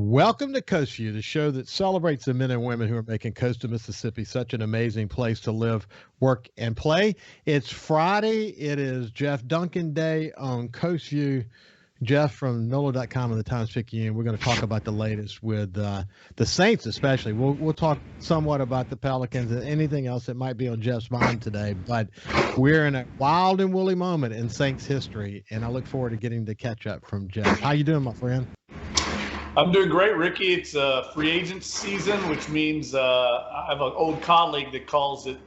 Welcome to Coast Vue, the show that celebrates the men and women who are making coastal Mississippi such an amazing place to live, work, and play. It's Friday. It is Jeff Duncan Day on Coast Vue. Jeff from NOLA.com and the Times-Picayune. We're going to talk about the latest with the Saints, especially. We'll talk somewhat about the Pelicans and anything else that might be on Jeff's mind today. But we're in a wild and woolly moment in Saints history, and I look forward to getting the catch up from Jeff. How you doing, my friend? I'm doing great, Ricky. It's free agent season, which means I have an old colleague that calls it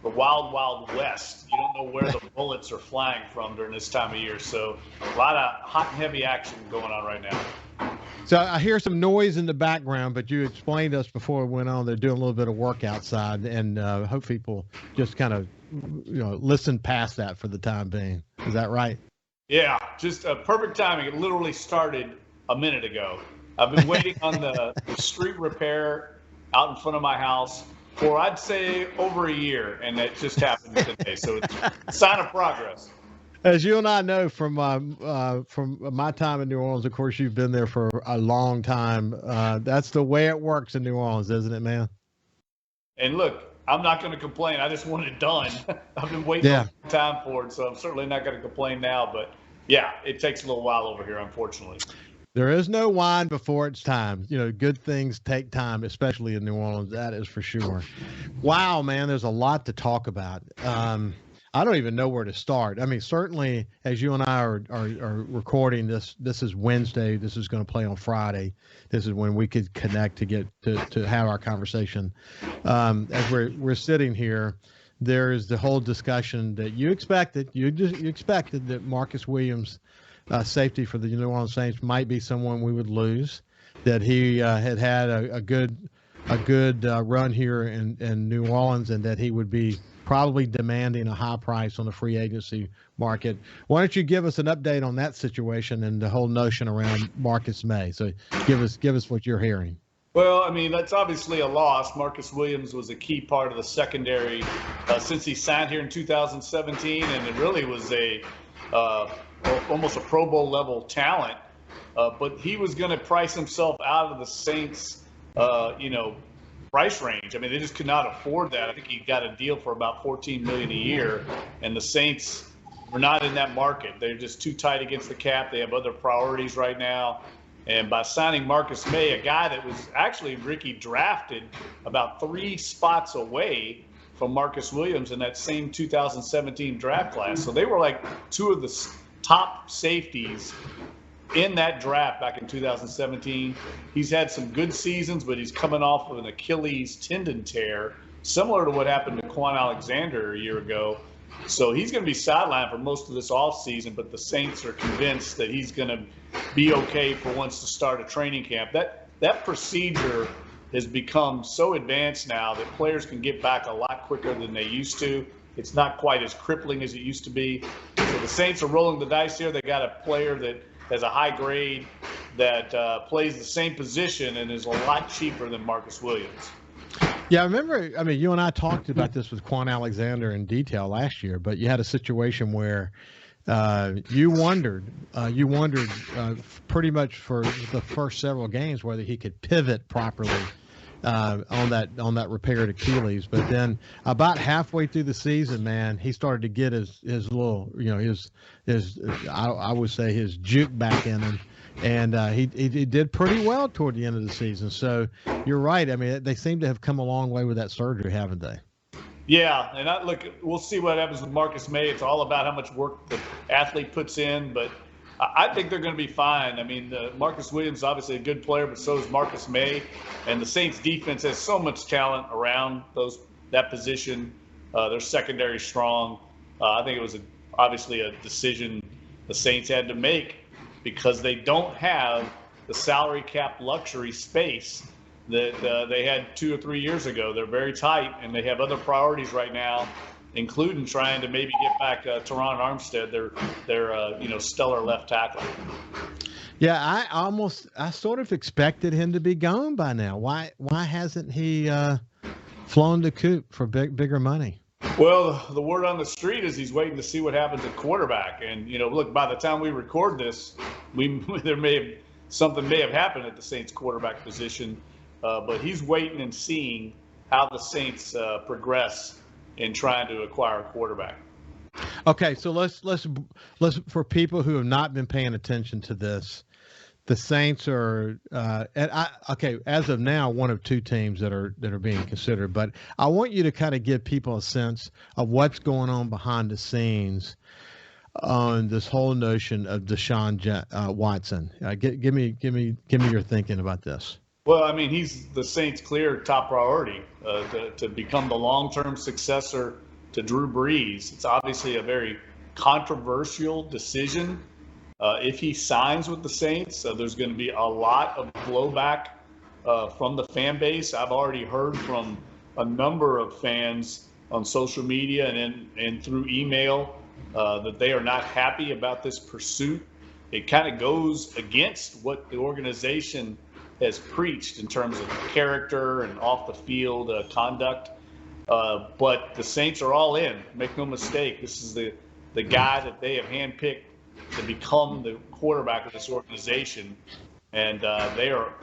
the Wild Wild West. You don't know where the bullets are flying from during this time of year. So a lot of hot and heavy action going on right now. So I hear some noise in the background, but you explained to us before we went on, they're doing a little bit of work outside, and hope people just kind of, listen past that for the time being. Is that right? Yeah, just perfect timing. It literally started a minute ago. I've been waiting on the street repair out in front of my house for, I'd say, over a year, and that just happened today. So it's a sign of progress. As you and I know from my time in New Orleans, of course, you've been there for a long time. That's the way it works in New Orleans, isn't it, man? And look, I'm not going to complain. I just want it done. I've been waiting a long time for it, so I'm certainly not going to complain now. But, yeah, it takes a little while over here, unfortunately. There is no wine before it's time. Good things take time, especially in New Orleans. That is for sure. Wow, man, there's a lot to talk about. I don't even know where to start. I mean, certainly, as you and I are recording this is Wednesday. This is going to play on Friday. This is when we could connect to get to have our conversation. As we're sitting here, there is the whole discussion that you expected. You expected that Marcus Williams, safety for the New Orleans Saints, might be someone we would lose, that he had a good run here in New Orleans, and that he would be probably demanding a high price on the free agency market. Why don't you give us an update on that situation and the whole notion around Marcus May? So give us what you're hearing. Well, I mean, that's obviously a loss. Marcus Williams was a key part of the secondary since he signed here in 2017, and it really was almost a Pro Bowl level talent, but he was going to price himself out of the Saints, price range. I mean, they just could not afford that. I think he got a deal for about $14 million a year, and the Saints were not in that market. They're just too tight against the cap. They have other priorities right now. And by signing Marcus May, a guy that was actually, Ricky, drafted about 3 spots away from Marcus Williams in that same 2017 draft class. So they were like two of the top safeties in that draft back in 2017. He's had some good seasons, but he's coming off of an Achilles tendon tear, similar to what happened to Quan Alexander a year ago. So he's going to be sidelined for most of this offseason, but the Saints are convinced that he's going to be okay for once to start a training camp. That procedure has become so advanced now that players can get back a lot quicker than they used to. It's not quite as crippling as it used to be. So the Saints are rolling the dice here. They got a player that has a high grade, that plays the same position and is a lot cheaper than Marcus Williams. Yeah, I remember. I mean, you and I talked about this with Quan Alexander in detail last year, but you had a situation where you wondered pretty much for the first several games whether he could pivot properly on that repaired Achilles. But then about halfway through the season, man, he started to get his little, his I would say his juke back in him. And he did pretty well toward the end of the season. So you're right. I mean, they seem to have come a long way with that surgery, haven't they? Yeah, and we'll see what happens with Marcus May. It's all about how much work the athlete puts in, but I think they're going to be fine. I mean, Marcus Williams is obviously a good player, but so is Marcus May. And the Saints defense has so much talent around that position. Their secondary strong. I think it was obviously a decision the Saints had to make, because they don't have the salary cap luxury space that they had 2 or 3 years ago. They're very tight, and they have other priorities right now, including trying to maybe get back Teron Armstead, their stellar left tackle. Yeah, I sort of expected him to be gone by now. Why hasn't he flown the coop for bigger money? Well, the word on the street is he's waiting to see what happens at quarterback. And, look, by the time we record this, there may have something may have happened at the Saints quarterback position, but he's waiting and seeing how the Saints progress in trying to acquire a quarterback. Okay, so let's for people who have not been paying attention to this, the Saints are as of now one of two teams that are being considered. But I want you to kind of give people a sense of what's going on behind the scenes on this whole notion of Deshaun Watson. Give me your thinking about this. Well, I mean, he's the Saints' clear top priority to become the long-term successor to Drew Brees. It's obviously a very controversial decision. If he signs with the Saints, there's going to be a lot of blowback from the fan base. I've already heard from a number of fans on social media and through email that they are not happy about this pursuit. It kind of goes against what the organization has preached in terms of character and off the field conduct. But the Saints are all in. Make no mistake, this is the guy that they have handpicked to become the quarterback of this organization, and they are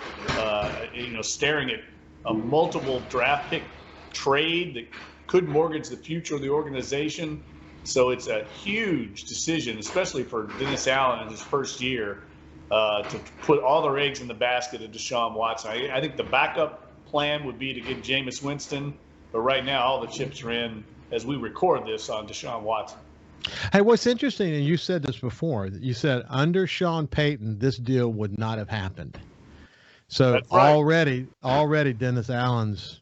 staring at a multiple draft pick trade that could mortgage the future of the organization. So it's a huge decision, especially for Dennis Allen in his first year, to put all their eggs in the basket of Deshaun Watson. I think the backup plan would be to get Jameis Winston, but right now all the chips are in, as we record this, on Deshaun Watson. Hey, what's interesting, and you said this before, you said under Sean Payton, this deal would not have happened. So That's right. already Dennis Allen's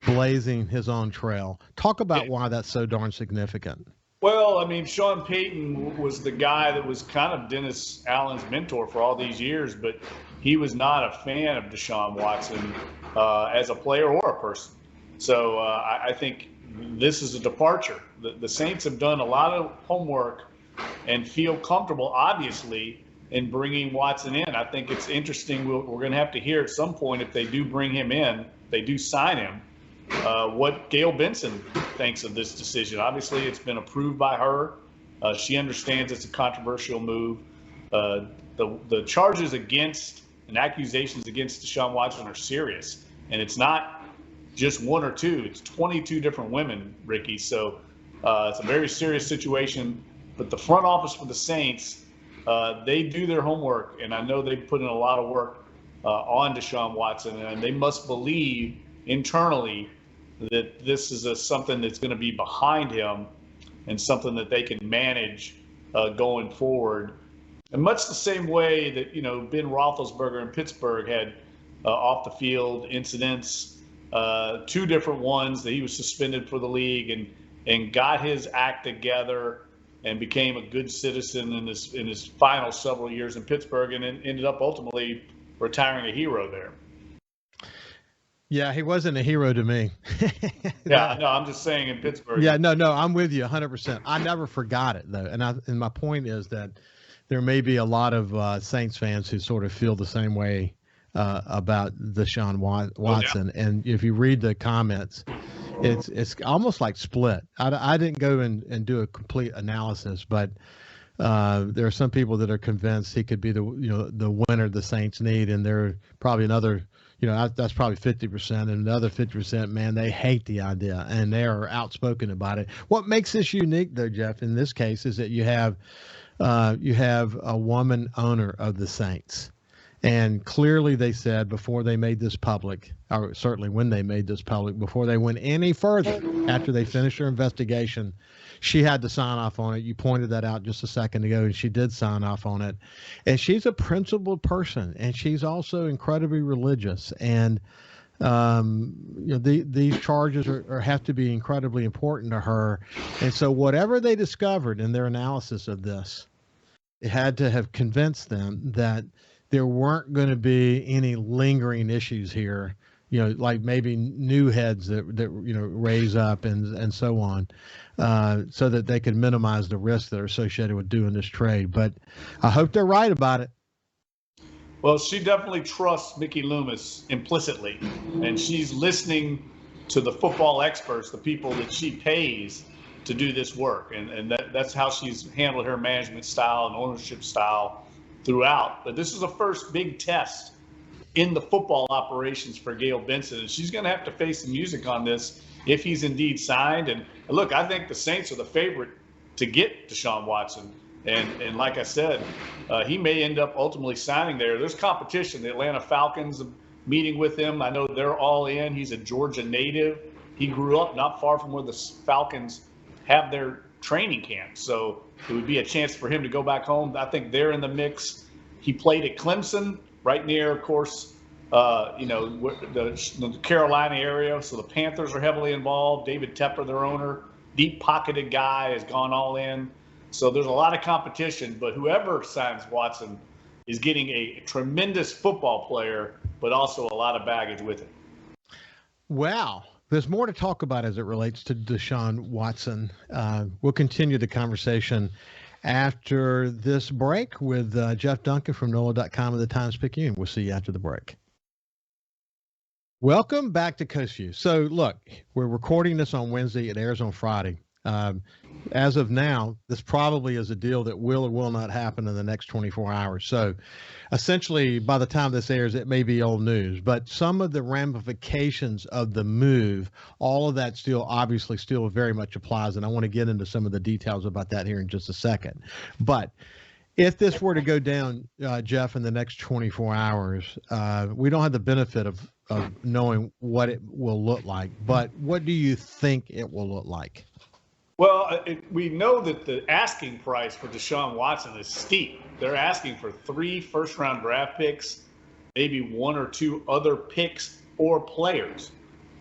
blazing his own trail. Talk about why that's so darn significant. Well, I mean, Sean Payton was the guy that was kind of Dennis Allen's mentor for all these years, but he was not a fan of Deshaun Watson as a player or a person. So I think this is a departure. The Saints have done a lot of homework and feel comfortable, obviously, in bringing Watson in. I think it's interesting. We're going to have to hear at some point, if they do bring him in, they do sign him, what Gail Benson thinks of this decision. Obviously, it's been approved by her. She understands it's a controversial move. The charges against and accusations against Deshaun Watson are serious, and it's not just one or two. It's 22 different women, Ricky. So it's a very serious situation. But the front office for the Saints, they do their homework, and I know they put in a lot of work on Deshaun Watson, and they must believe internally that this is something that's going to be behind him and something that they can manage going forward. And much the same way that, Ben Roethlisberger in Pittsburgh had off the field incidents, two different ones that he was suspended for the league and got his act together and became a good citizen in his final several years in Pittsburgh, and then ended up ultimately retiring a hero there. Yeah, he wasn't a hero to me. Yeah, no, I'm just saying in Pittsburgh. Yeah, no, I'm with you 100%. I never forgot it, though. And my point is that there may be a lot of Saints fans who sort of feel the same way about Deshaun Watson. Yeah. And if you read the comments, it's almost like split. I didn't go and do a complete analysis, but there are some people that are convinced he could be the winner the Saints need, and there are probably another, that's probably 50%, and another 50%, man, they hate the idea and they are outspoken about it. What makes this unique, though, Jeff, in this case, is that you have a woman owner of the Saints. And clearly they said before they made this public, or certainly when they made this public, before they went any further, after they finished their investigation, she had to sign off on it. You pointed that out just a second ago, and she did sign off on it. And she's a principled person, and she's also incredibly religious. And these charges have to be incredibly important to her. And so whatever they discovered in their analysis of this, it had to have convinced them that there weren't going to be any lingering issues here, like maybe new heads that raise up and so on, so that they could minimize the risks that are associated with doing this trade. But I hope they're right about it. Well, she definitely trusts Mickey Loomis implicitly, and she's listening to the football experts, the people that she pays to do this work, and that's how she's handled her management style and ownership style throughout. But this is the first big test in the football operations for Gail Benson, and she's going to have to face the music on this if he's indeed signed. And look, I think the Saints are the favorite to get Deshaun Watson. And like I said, he may end up ultimately signing there. There's competition. The Atlanta Falcons meeting with him. I know they're all in. He's a Georgia native. He grew up not far from where the Falcons have their training camp. So it would be a chance for him to go back home. I think they're in the mix. He played at Clemson, right near, of course, the Carolina area. So the Panthers are heavily involved. David Tepper, their owner, deep-pocketed guy, has gone all in. So there's a lot of competition. But whoever signs Watson is getting a tremendous football player, but also a lot of baggage with it. Wow. There's more to talk about as it relates to Deshaun Watson. We'll continue the conversation after this break with Jeff Duncan from NOLA.com and the Times-Picayune. We'll see you after the break. Welcome back to Coast Vue. So, look, we're recording this on Wednesday. It airs on Friday. As of now, this probably is a deal that will or will not happen in the next 24 hours. So essentially, by the time this airs, it may be old news. But some of the ramifications of the move, all of that still very much applies. And I want to get into some of the details about that here in just a second. But if this were to go down, Jeff, in the next 24 hours, we don't have the benefit of knowing what it will look like. But what do you think it will look like? Well, we know that the asking price for Deshaun Watson is steep. They're asking for 3 first-round draft picks, maybe 1 or 2 other picks or players.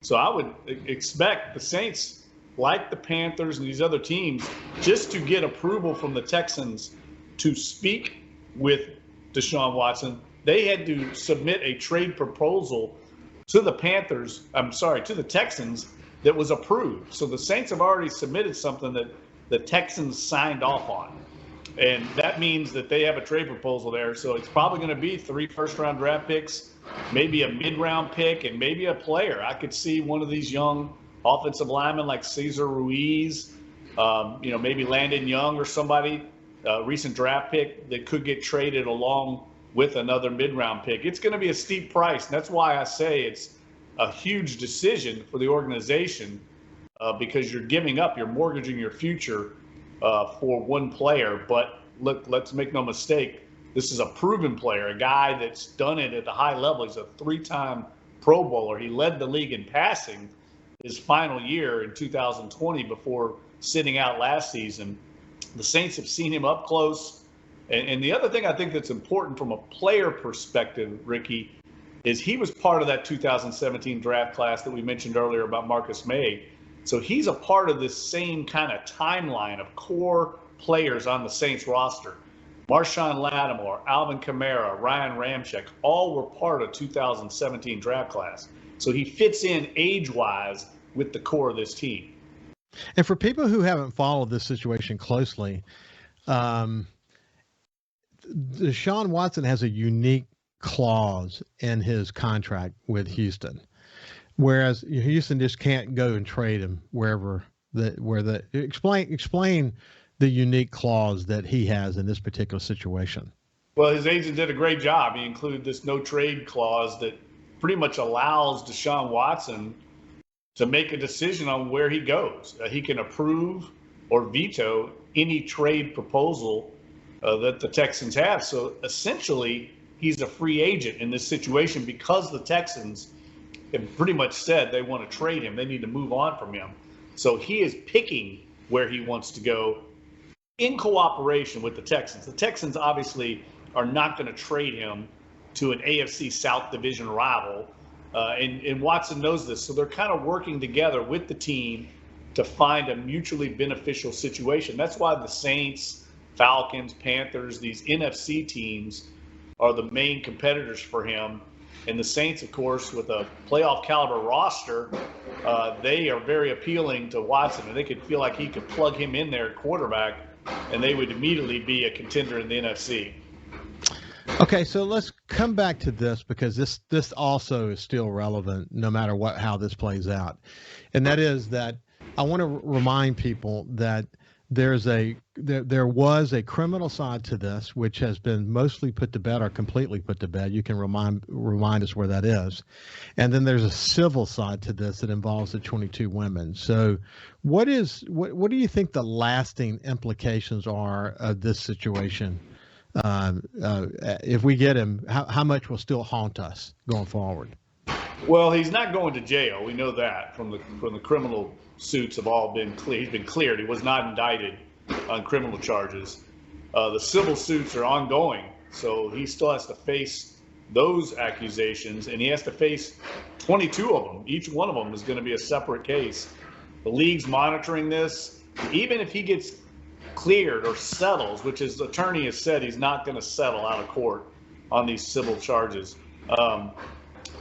So I would expect the Saints, like the Panthers and these other teams, just to get approval from the Texans to speak with Deshaun Watson. They had to submit a trade proposal to the Texans that was approved. So the Saints have already submitted something that the Texans signed off on. And that means that they have a trade proposal there. So it's probably going to be 3 first-round draft picks, maybe a mid-round pick, and maybe a player. I could see one of these young offensive linemen like Cesar Ruiz, maybe Landon Young or somebody, a recent draft pick that could get traded along with another mid-round pick. It's going to be a steep price. And that's why I say it's a huge decision for the organization because you're mortgaging your future for one player. But look, let's make no mistake, this is a proven player, a guy that's done it at the high level. He's a 3-time Pro Bowler. He led the league in passing his final year in 2020 before sitting out last season. The Saints have seen him up close. And the other thing I think that's important from a player perspective, Ricky, is he was part of that 2017 draft class that we mentioned earlier about Marcus May. So he's a part of this same kind of timeline of core players on the Saints roster. Marshawn Lattimore, Alvin Kamara, Ryan Ramczyk, all were part of 2017 draft class. So he fits in age-wise with the core of this team. And for people who haven't followed this situation closely, Deshaun Watson has a unique clause in his contract with Houston, whereas Houston just can't go and trade him explain the unique clause that he has in this particular situation. Well, his agent did a great job. He included this no trade clause that pretty much allows Deshaun Watson to make a decision on where he goes. He can approve or veto any trade proposal that the Texans have. So essentially, he's a free agent in this situation because the Texans have pretty much said they want to trade him. They need to move on from him. So he is picking where he wants to go in cooperation with the Texans. The Texans obviously are not going to trade him to an AFC South Division rival. And Watson knows this. So they're kind of working together with the team to find a mutually beneficial situation. That's why the Saints, Falcons, Panthers, these NFC teams are the main competitors for him. And the Saints, of course, with a playoff caliber roster, they are very appealing to Watson. And they could feel like he could plug him in there at quarterback, and they would immediately be a contender in the NFC. Okay, so let's come back to this because this also is still relevant no matter how this plays out. And that is that I want to remind people that there was a criminal side to this, which has been mostly put to bed or completely put to bed. You can remind us where that is, and then there's a civil side to this that involves the 22 women. So, what do you think the lasting implications are of this situation? If we get him, how much will still haunt us going forward? Well, he's not going to jail. We know that from the criminal suits have all been cleared. He's been cleared. He was not indicted on criminal charges. The civil suits are ongoing, so he still has to face those accusations, and he has to face 22 of them. Each one of them is going to be a separate case. The league's monitoring this. Even if he gets cleared or settles, which his attorney has said he's not going to settle out of court on these civil charges,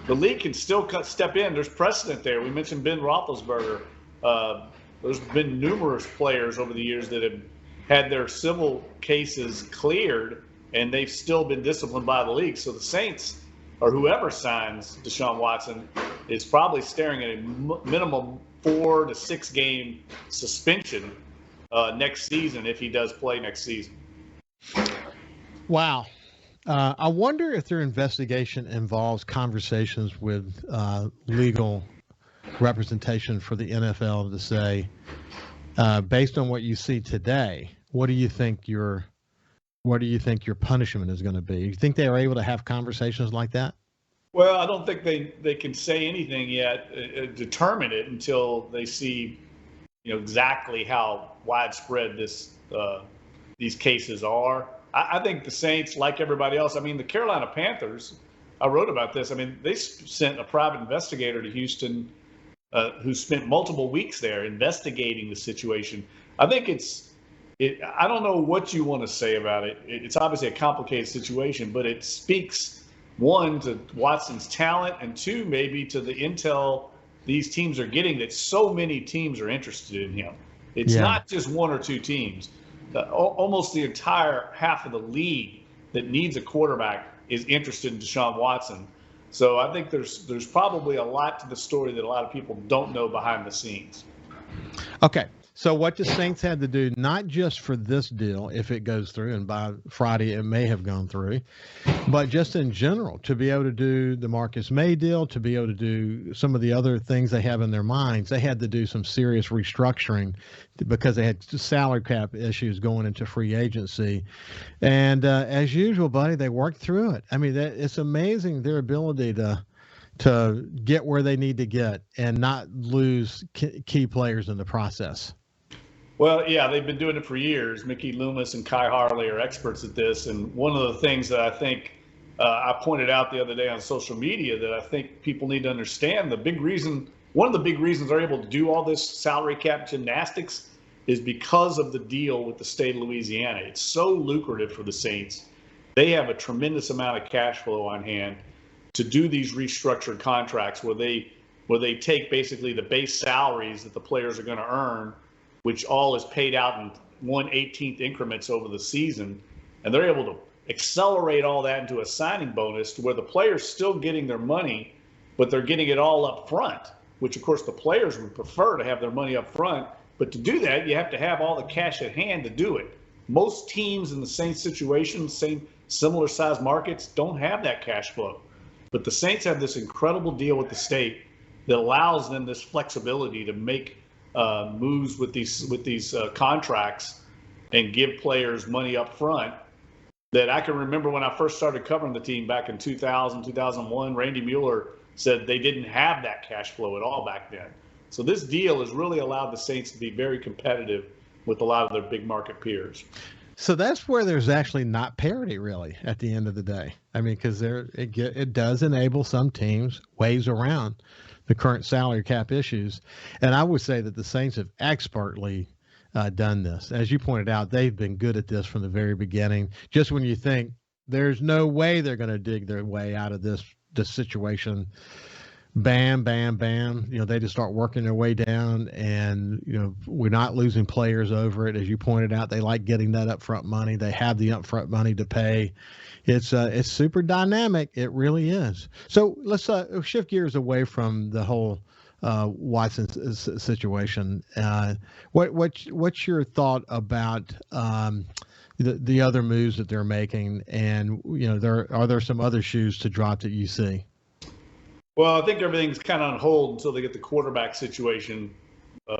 the league can still step in. There's precedent there. We mentioned Ben Roethlisberger. There's been numerous players over the years that have had their civil cases cleared, and they've still been disciplined by the league. So the Saints, or whoever signs Deshaun Watson, is probably staring at a minimum 4 to 6 game suspension next season if he does play next season. Wow. I wonder if their investigation involves conversations with legal representation for the NFL to say, based on what you see today, what do you think your punishment is going to be? You think they are able to have conversations like that? Well, I don't think they can say anything yet, determine it until they see, exactly how widespread these cases are. I think the Saints, like everybody else, the Carolina Panthers, I wrote about this. They sent a private investigator to Houston who spent multiple weeks there investigating the situation. I think I don't know what you want to say about it. It's obviously a complicated situation, but it speaks, one, to Watson's talent, and two, maybe to the intel these teams are getting that so many teams are interested in him. It's not just one or two teams. Almost the entire half of the league that needs a quarterback is interested in Deshaun Watson. So I think there's probably a lot to the story that a lot of people don't know behind the scenes. Okay. So what the Saints had to do, not just for this deal, if it goes through, and by Friday it may have gone through, but just in general, to be able to do the Marcus May deal, to be able to do some of the other things they have in their minds, they had to do some serious restructuring because they had salary cap issues going into free agency. And as usual, buddy, they worked through it. It's amazing their ability to get where they need to get and not lose key players in the process. Well, yeah, they've been doing it for years. Mickey Loomis and Kai Harley are experts at this. And one of the things that I think I pointed out the other day on social media that I think people need to understand, one of the big reasons they're able to do all this salary cap gymnastics is because of the deal with the state of Louisiana. It's so lucrative for the Saints. They have a tremendous amount of cash flow on hand to do these restructured contracts where they take basically the base salaries that the players are going to earn, which all is paid out in 1/18 increments over the season. And they're able to accelerate all that into a signing bonus to where the players still getting their money, but they're getting it all up front, which of course the players would prefer to have their money up front. But to do that, you have to have all the cash at hand to do it. Most teams in the same situation, similar size markets, don't have that cash flow. But the Saints have this incredible deal with the state that allows them this flexibility to make moves with these contracts and give players money up front. That I can remember when I first started covering the team back in 2000, 2001, Randy Mueller said they didn't have that cash flow at all back then. So this deal has really allowed the Saints to be very competitive with a lot of their big market peers. So that's where there's actually not parity really at the end of the day. Because it does enable some teams ways around the current salary cap issues. And I would say that the Saints have expertly done this. As you pointed out, they've been good at this from the very beginning. Just when you think there's no way they're going to dig their way out of this situation, bam, bam, bam, they just start working their way down, and we're not losing players over it. As you pointed out, they like getting that upfront money. They have the upfront money to pay. It's super dynamic. It really is. So let's shift gears away from the whole Watson's situation. What's your thought about the other moves that they're making, and are there some other shoes to drop that you see? Well, I think everything's kind of on hold until they get the quarterback situation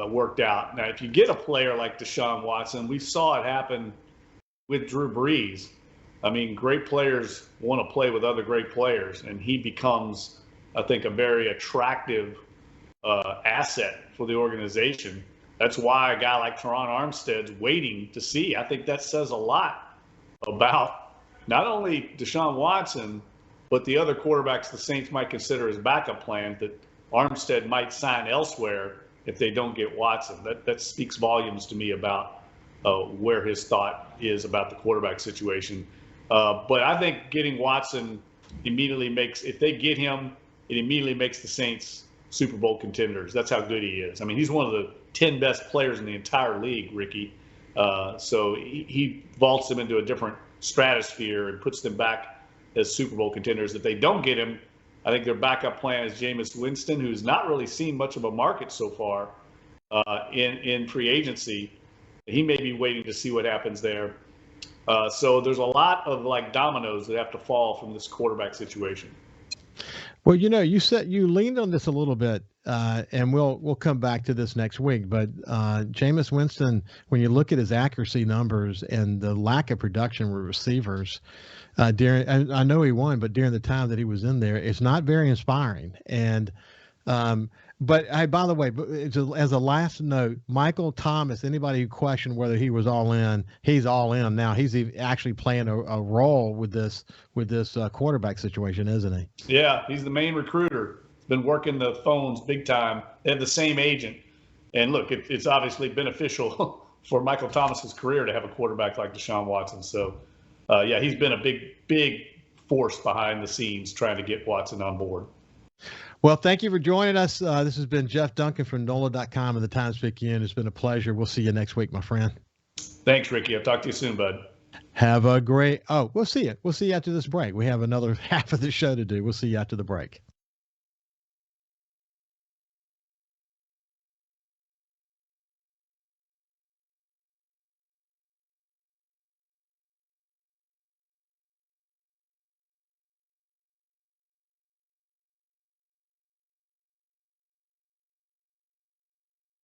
worked out. Now, if you get a player like Deshaun Watson, we saw it happen with Drew Brees. I mean, great players want to play with other great players, and he becomes, I think, a very attractive asset for the organization. That's why a guy like Teron Armstead's waiting to see. I think that says a lot about not only Deshaun Watson, but the other quarterbacks the Saints might consider as backup plans, that Armstead might sign elsewhere if they don't get Watson. That speaks volumes to me about where his thought is about the quarterback situation. But I think getting Watson immediately if they get him, it immediately makes the Saints Super Bowl contenders. That's how good he is. I mean, he's one of the 10 best players in the entire league, Ricky. So he vaults them into a different stratosphere and puts them back as Super Bowl contenders. If they don't get him, I think their backup plan is Jameis Winston, who's not really seen much of a market so far in free agency. He may be waiting to see what happens there. So there's a lot of like dominoes that have to fall from this quarterback situation. Well, you leaned on this a little bit, and we'll come back to this next week. But Jameis Winston, when you look at his accuracy numbers and the lack of production with receivers, I know he won, but during the time that he was in there, it's not very inspiring. And but by the way, as a last note, Michael Thomas, anybody who questioned whether he was all in, he's all in now. He's actually playing a role with this quarterback situation, isn't he? Yeah, he's the main recruiter. Been working the phones big time. They have the same agent. And look, it's obviously beneficial for Michael Thomas's career to have a quarterback like Deshaun Watson. So, yeah, he's been a big force behind the scenes trying to get Watson on board. Well, thank you for joining us. This has been Jeff Duncan from NOLA.com and the Times-Picayune. It's been a pleasure. We'll see you next week, my friend. Thanks, Ricky. I'll talk to you soon, bud. Have a great – we'll see you. We'll see you after this break. We have another half of the show to do. We'll see you after the break.